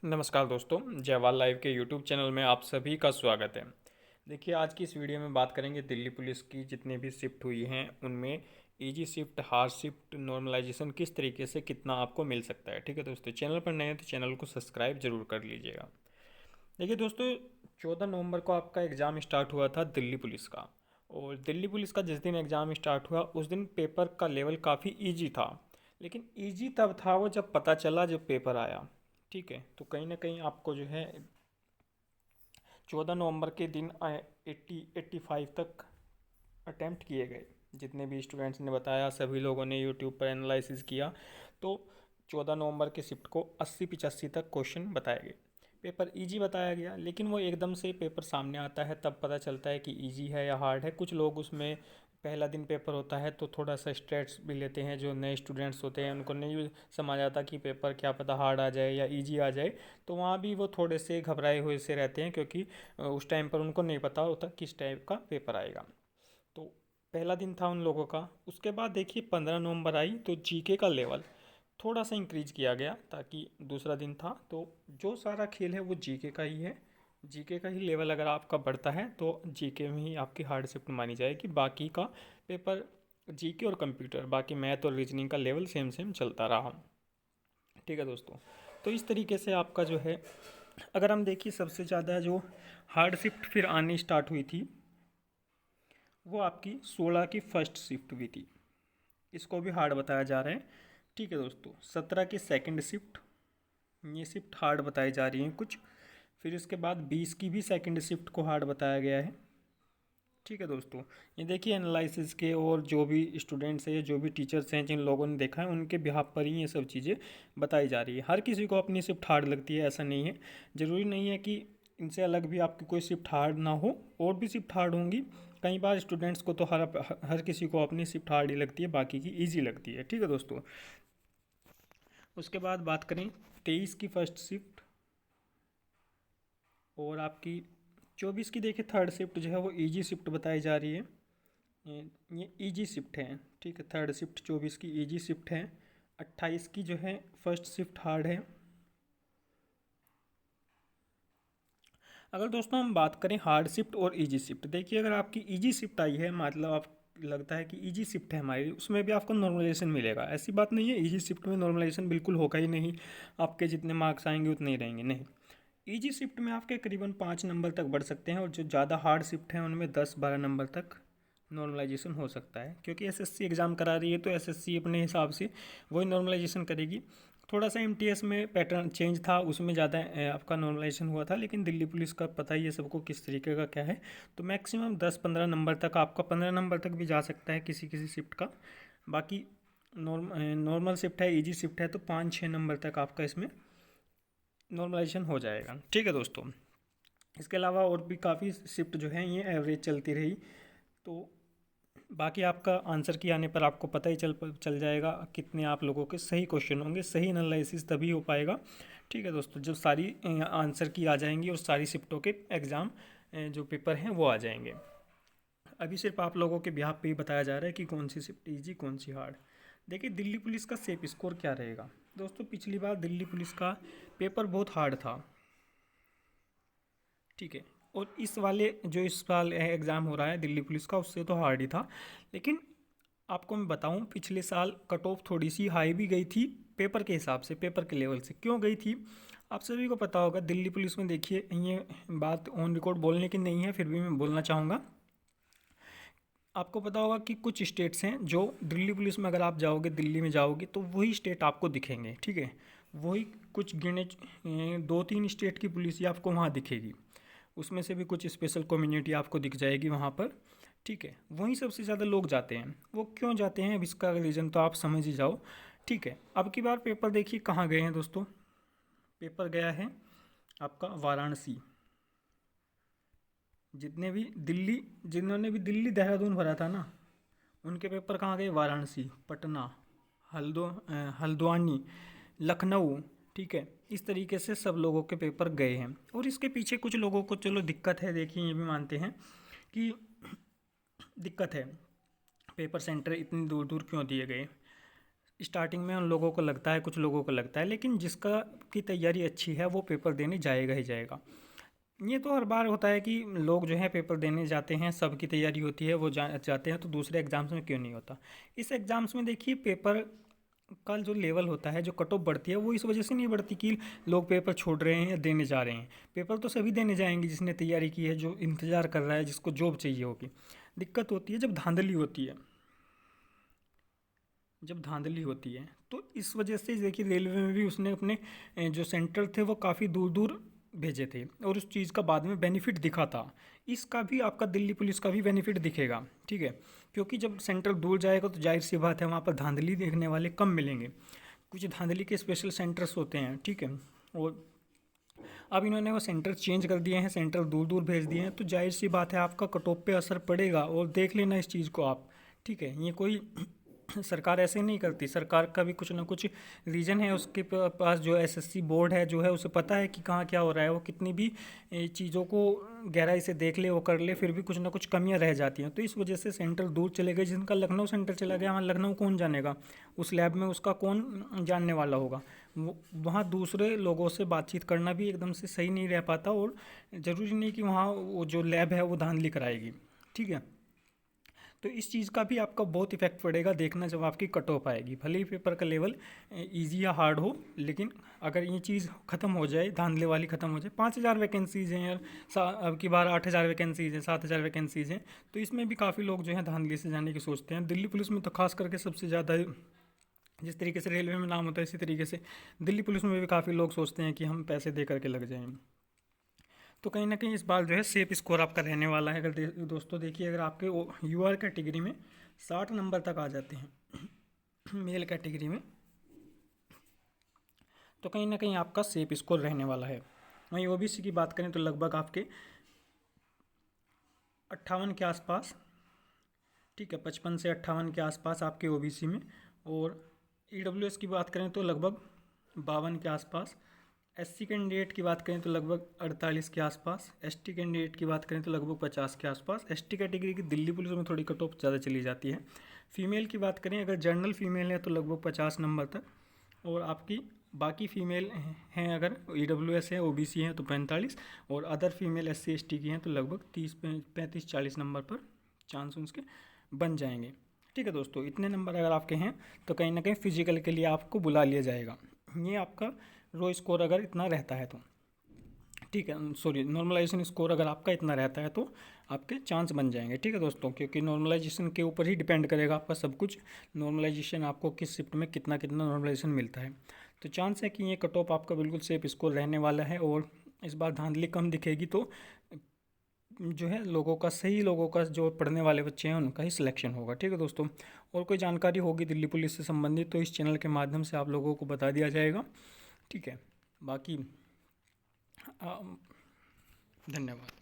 नमस्कार दोस्तों, जयवाल लाइव के यूट्यूब चैनल में आप सभी का स्वागत है। देखिए, आज की इस वीडियो में बात करेंगे दिल्ली पुलिस की जितनी भी शिफ्ट हुई हैं उनमें easy shift, hard shift, normalisation किस तरीके से कितना आपको मिल सकता है। ठीक है दोस्तों, चैनल पर नए हैं तो चैनल को सब्सक्राइब जरूर कर लीजिएगा। देखिए दोस्तों, 14 नवंबर को आपका एग्ज़ाम स्टार्ट हुआ था दिल्ली पुलिस का। और दिल्ली पुलिस का जिस दिन एग्ज़ाम स्टार्ट हुआ उस दिन पेपर का लेवल काफ़ी ईजी था। लेकिन ईजी तब था वो जब पता चला, जब पेपर आया। ठीक है, तो कहीं ना कहीं आपको जो है 14 नवंबर के दिन 85 तक अटैम्प्ट किए गए। जितने भी स्टूडेंट्स ने बताया, सभी लोगों ने यूट्यूब पर एनालिसिस किया, तो 14 नवंबर के शिफ्ट को 80-85 तक क्वेश्चन बताए गए। पेपर इजी बताया गया, लेकिन वो एकदम से पेपर सामने आता है तब पता चलता है कि इजी है या हार्ड है। कुछ लोग उसमें पहला दिन पेपर होता है तो थोड़ा सा स्ट्रेस भी लेते हैं। जो नए स्टूडेंट्स होते हैं उनको नहीं समझ आता कि पेपर क्या पता हार्ड आ जाए या इजी आ जाए, तो वहाँ भी वो थोड़े से घबराए हुए से रहते हैं, क्योंकि उस टाइम पर उनको नहीं पता होता किस टाइप का पेपर आएगा। तो पहला दिन था उन लोगों का। उसके बाद देखिए 15 नवंबर आई तो जीके का लेवल थोड़ा सा इंक्रीज किया गया, ताकि दूसरा दिन था तो जो सारा खेल है वो जीके का ही है। जीके का ही लेवल अगर आपका बढ़ता है तो जीके में ही आपकी हार्ड शिफ्ट मानी जाएगी। बाकी का पेपर जीके और कंप्यूटर, बाकी मैथ और रीजनिंग का लेवल सेम सेम चलता रहा। ठीक है दोस्तों, तो इस तरीके से आपका जो है, अगर हम देखिए सबसे ज़्यादा जो हार्ड शिफ्ट फिर आनी स्टार्ट हुई थी वो आपकी 16 की फर्स्ट शिफ्ट हुई थी। इसको भी हार्ड बताया जा रहा है। ठीक है दोस्तों, 17 की सेकंड शिफ्ट, ये शिफ्ट हार्ड बताई जा रही हैं कुछ। फिर इसके बाद 20 की भी सेकंड शिफ्ट को हार्ड बताया गया है। ठीक है दोस्तों, ये देखिए एनालिसिस के और जो भी स्टूडेंट्स हैं, जो भी टीचर्स हैं, जिन लोगों ने देखा है उनके बिहाफ पर ही ये सब चीज़ें बताई जा रही है। हर किसी को अपनी शिफ्ट हार्ड लगती है, ऐसा नहीं है। ज़रूरी नहीं है कि इनसे अलग भी आपकी कोई शिफ्ट हार्ड ना हो, और भी शिफ्ट हार्ड होंगी। कई बार स्टूडेंट्स को तो हर किसी को अपनी शिफ्ट हार्ड ही लगती है, बाकी की ईजी लगती है। ठीक है दोस्तों, उसके बाद बात करें 23 की फर्स्ट शिफ्ट और आपकी 24 की। देखिए थर्ड शिफ्ट जो है वो इजी शिफ्ट बताई जा रही है। ये इजी शिफ्ट है। ठीक है, थर्ड शिफ्ट 24 की इजी शिफ्ट है। 28 की जो है फर्स्ट शिफ्ट हार्ड है। अगर दोस्तों हम बात करें हार्ड शिफ्ट और इजी शिफ्ट, देखिए अगर आपकी इजी शिफ्ट आई है, मतलब आप लगता है कि इजी शिफ्ट है हमारी, उसमें भी आपको नॉर्मलाइजेशन मिलेगा। ऐसी बात नहीं है इजी शिफ्ट में नॉर्मलाइजेशन बिल्कुल होगा ही नहीं, आपके जितने मार्क्स आएंगे उतने ही रहेंगे, नहीं। इजी शिफ्ट में आपके करीबन 5 नंबर तक बढ़ सकते हैं, और जो ज़्यादा हार्ड शिफ्ट हैं उनमें 10-12 नंबर तक नॉर्मलाइजेशन हो सकता है। क्योंकि एसएससी एग्ज़ाम करा रही है तो एसएससी अपने हिसाब से वही नॉर्मलाइजेशन करेगी। थोड़ा सा एमटीएस में पैटर्न चेंज था, उसमें ज़्यादा आपका नॉर्मलाइजेशन हुआ था, लेकिन दिल्ली पुलिस का पता ही है सबको किस तरीके का क्या है। तो मैक्सिमम 10-15 नंबर तक, आपका 15 नंबर तक भी जा सकता है किसी किसी शिफ्ट का। बाकी नॉर्मल शिफ्ट है, इजी शिफ्ट है, तो 5-6 नंबर तक आपका इसमें नॉर्मलाइजेशन हो जाएगा। ठीक है दोस्तों, इसके अलावा और भी काफ़ी शिफ्ट जो है ये एवरेज चलती रही, तो बाकी आपका आंसर की आने पर आपको पता ही चल जाएगा कितने आप लोगों के सही क्वेश्चन होंगे। सही एनालिसिस तभी हो पाएगा। ठीक है दोस्तों, जब सारी आंसर की आ जाएंगी और सारी शिफ्टों के एग्ज़ाम जो पेपर हैं वो आ जाएंगे। अभी सिर्फ आप लोगों के बिहाफ पे ही बताया जा रहा है कि कौन सी शिफ्ट ईजी, कौन सी हार्ड। देखिए दिल्ली पुलिस का सेफ स्कोर क्या रहेगा दोस्तों। पिछली बार दिल्ली पुलिस का पेपर बहुत हार्ड था। ठीक है, और इस वाले जो इस साल एग्ज़ाम हो रहा है दिल्ली पुलिस का, उससे तो हार्ड ही था। लेकिन आपको मैं बताऊं, पिछले साल कट ऑफ थोड़ी सी हाई भी गई थी पेपर के हिसाब से, पेपर के लेवल से। क्यों गई थी आप सभी को पता होगा। दिल्ली पुलिस में देखिए, ये बात ऑन रिकॉर्ड बोलने की नहीं है, फिर भी मैं बोलना चाहूँगा। आपको पता होगा कि कुछ स्टेट्स हैं जो दिल्ली पुलिस में अगर आप जाओगे, दिल्ली में जाओगे तो वही स्टेट आपको दिखेंगे। ठीक है, वही कुछ गिने 2-3 स्टेट की पुलिस ही आपको वहाँ दिखेगी। उसमें से भी कुछ स्पेशल कम्युनिटी आपको दिख जाएगी वहाँ पर। ठीक है, वहीं सबसे ज़्यादा लोग जाते हैं। वो क्यों जाते हैं, अब इसका रीज़न तो आप समझ ही जाओ। ठीक है, अब की बार पेपर देखिए कहाँ गए हैं दोस्तों। पेपर गया है आपका वाराणसी। जिन्होंने भी दिल्ली देहरादून भरा था ना, उनके पेपर कहाँ गए, वाराणसी, पटना, हल्द्वानी, लखनऊ। ठीक है, इस तरीके से सब लोगों के पेपर गए हैं। और इसके पीछे कुछ लोगों को चलो दिक्कत है, देखिए ये भी मानते हैं कि दिक्कत है, पेपर सेंटर इतनी दूर दूर क्यों दिए गए। स्टार्टिंग में उन लोगों को लगता है, कुछ लोगों को लगता है, लेकिन जिसका की तैयारी अच्छी है वो पेपर देने जाएगा ही जाएगा। ये तो हर बार होता है कि लोग जो है पेपर देने जाते हैं, सबकी तैयारी होती है, वो जाते हैं, तो दूसरे एग्ज़ाम्स में क्यों नहीं होता। इस एग्ज़ाम्स में देखिए पेपर का जो लेवल होता है, जो कट ऑफ बढ़ती है, वो इस वजह से नहीं बढ़ती कि लोग पेपर छोड़ रहे हैं या देने जा रहे हैं। पेपर तो सभी देने जाएंगे जिसने तैयारी की है, जो इंतज़ार कर रहा है, जिसको जॉब चाहिए होगी। दिक्कत होती है जब धांधली होती है, जब धांधली होती है तो इस वजह से देखिए रेलवे में भी उसने अपने जो सेंटर थे वो काफ़ी दूर दूर भेजे थे, और उस चीज़ का बाद में बेनिफिट दिखा था। इसका भी आपका दिल्ली पुलिस का भी बेनिफिट दिखेगा, ठीक है, क्योंकि जब सेंटर दूर जाएगा तो जाहिर सी बात है वहाँ पर धांधली देखने वाले कम मिलेंगे। कुछ धांधली के स्पेशल सेंटर्स होते हैं, ठीक है, और अब इन्होंने वो सेंटर चेंज कर दिए हैं, सेंटर दूर दूर भेज दिए हैं, तो जाहिर सी बात है आपका कट ऑफ पे असर पड़ेगा। और देख लेना इस चीज़ को आप, ठीक है, ये कोई सरकार ऐसे नहीं करती, सरकार का भी कुछ ना कुछ रीज़न है, उसके पास जो एसएससी बोर्ड है जो है उसे पता है कि कहाँ क्या हो रहा है। वो कितनी भी चीज़ों को गहराई से देख ले, वो कर ले, फिर भी कुछ ना कुछ कमियां रह जाती हैं। तो इस वजह से सेंटर दूर चले गए। जिनका लखनऊ सेंटर चला गया, वहाँ लखनऊ कौन जानेगा, उस लैब में उसका कौन जानने वाला होगा। वहाँ दूसरे लोगों से बातचीत करना भी एकदम से सही नहीं रह पाता, और ज़रूरी नहीं कि वहाँ वो जो लैब है वो धांधली कराएगी, ठीक है। तो इस चीज़ का भी आपका बहुत इफेक्ट पड़ेगा, देखना जब आपकी कट ऑफ आएगी। भले ही पेपर का लेवल इजी या हार्ड हो, लेकिन अगर ये चीज़ ख़त्म हो जाए, धांधले वाली ख़त्म हो जाए। 5,000 वैकेंसीज़ हैं यार, अब की बार 8,000 वैकेंसीज़ हैं, 7,000 वैकेंसीज़ हैं, तो इसमें भी काफ़ी लोग जो है धांधली से जाने की सोचते हैं। दिल्ली पुलिस में तो खास करके सबसे ज़्यादा, जिस तरीके से रेलवे में नाम होता है इसी तरीके से दिल्ली पुलिस में भी काफ़ी लोग सोचते हैं कि हम पैसे दे करके लग जाएँ। तो कहीं ना कहीं इस बार जो है सेफ स्कोर आपका रहने वाला है। अगर दोस्तों देखिए, अगर आपके यूआर कैटेगरी में 60 नंबर तक आ जाते हैं मेल कैटेगरी में, तो कहीं ना कहीं आपका सेफ स्कोर रहने वाला है। वहीं ओबीसी की बात करें तो लगभग आपके 58 के आसपास, ठीक है, 55 से 58 के आसपास आपके ओबीसी में। और ईडब्ल्यूएस की बात करें तो लगभग 52 के आसपास। एससी कैंडिडेट की बात करें तो लगभग 48 के आसपास। एसटी कैंडिडेट की बात करें तो लगभग 50 के आसपास। एसटी कैटेगरी की दिल्ली पुलिस में थोड़ी कट ऑफ ज़्यादा चली जाती है। फीमेल की बात करें, अगर जनरल फीमेल है तो लगभग 50 नंबर तक, और आपकी बाकी फीमेल हैं, अगर ईडब्ल्यूएस है, ओबीसी हैं तो 45, और अदर फीमेल एससी एसटी की हैं तो लगभग 35-40 नंबर पर चांस उनके बन जाएंगे, ठीक है दोस्तों। इतने नंबर अगर आपके हैं तो कहीं ना कहीं फिजिकल के लिए आपको बुला लिया जाएगा। ये आपका रो स्कोर अगर इतना रहता है तो, ठीक है, सॉरी, नॉर्मलाइजेशन स्कोर अगर आपका इतना रहता है तो आपके चांस बन जाएंगे, ठीक है दोस्तों, क्योंकि नॉर्मलाइजेशन के ऊपर ही डिपेंड करेगा आपका सब कुछ। नॉर्मलाइजेशन आपको किस शिफ्ट में कितना कितना नॉर्मलाइजेशन मिलता है। तो चांस है कि ये कट ऑफ आपका बिल्कुल सेफ स्कोर रहने वाला है, और इस बार धांधली कम दिखेगी, तो जो है लोगों का, सही लोगों का, जो पढ़ने वाले बच्चे हैं उनका ही सिलेक्शन होगा, ठीक है दोस्तों। और कोई जानकारी होगी दिल्ली पुलिस से संबंधित तो इस चैनल के माध्यम से आप लोगों को बता दिया जाएगा, ठीक है। बाकी धन्यवाद।